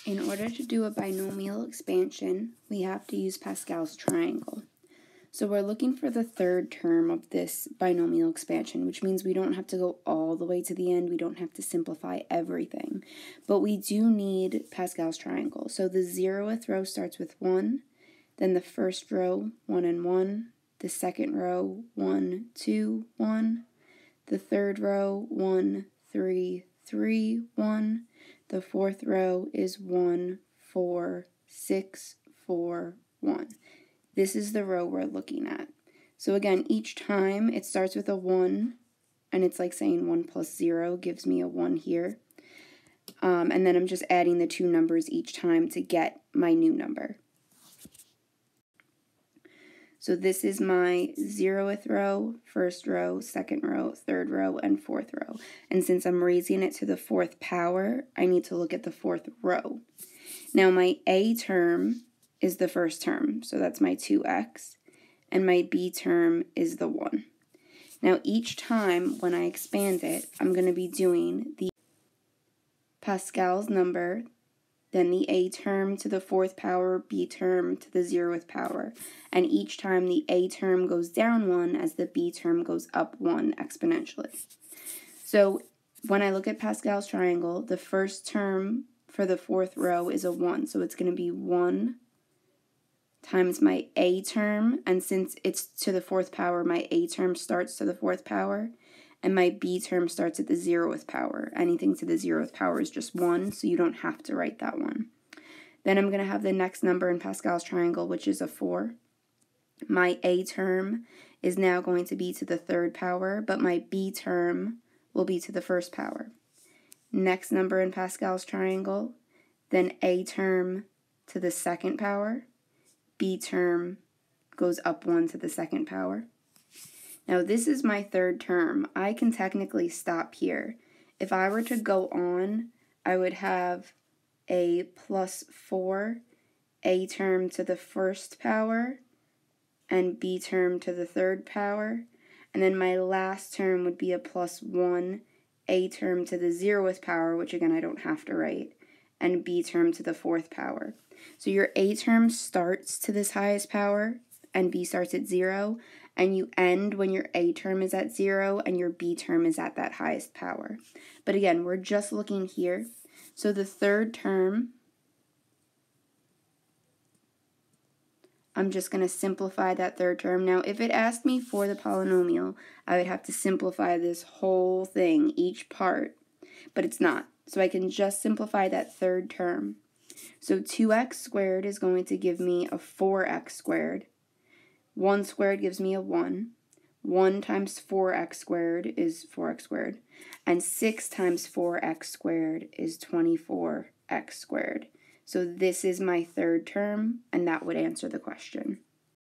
In order to do a binomial expansion, we have to use Pascal's triangle. So we're looking for the third term of this binomial expansion, which means we don't have to go all the way to the end. We don't have to simplify everything. But we do need Pascal's triangle. So the 0th row starts with 1, then the first row, 1 and 1, the second row, 1, 2, 1, the third row, 1, 3, 3, 1, the fourth row is 1, 4, 6, 4, 1. This is the row we're looking at. So again, each time it starts with a 1, and it's like saying 1 plus 0 gives me a 1 here. And then I'm just adding the two numbers each time to get my new number. So this is my 0th row, first row, second row, third row, and fourth row. And since I'm raising it to the 4th power, I need to look at the 4th row. Now my A term is the first term, so that's my 2x, and my B term is the 1. Now each time when I expand it, I'm going to be doing the Pascal's number, then the A term to the 4th power, B term to the 0th power. And each time the A term goes down 1 as the B term goes up 1 exponentially. So when I look at Pascal's triangle, the first term for the 4th row is a 1. So it's going to be 1 times my A term. And since it's to the 4th power, my A term starts to the 4th power. And my B term starts at the 0th power. Anything to the 0th power is just 1, so you don't have to write that one. Then I'm going to have the next number in Pascal's triangle, which is a 4. My A term is now going to be to the 3rd power, but my B term will be to the 1st power. Next number in Pascal's triangle, then A term to the 2nd power, B term goes up 1 to the 2nd power. Now this is my 3rd term. I can technically stop here. If I were to go on, I would have a plus 4, A term to the 1st power, and B term to the 3rd power. And then my last term would be a plus 1, A term to the 0th power, which again I don't have to write, and B term to the 4th power. So your A term starts to this highest power, and B starts at 0, and you end when your A term is at 0 and your B term is at that highest power. But again, we're just looking here. So the 3rd term, I'm just going to simplify that 3rd term. Now, if it asked me for the polynomial, I would have to simplify this whole thing, each part, but it's not. So I can just simplify that 3rd term. So 2x squared is going to give me a 4x squared. 1 squared gives me a 1. 1 times 4x squared is 4x squared. And 6 times 4x squared is 24x squared. So this is my 3rd term, and that would answer the question.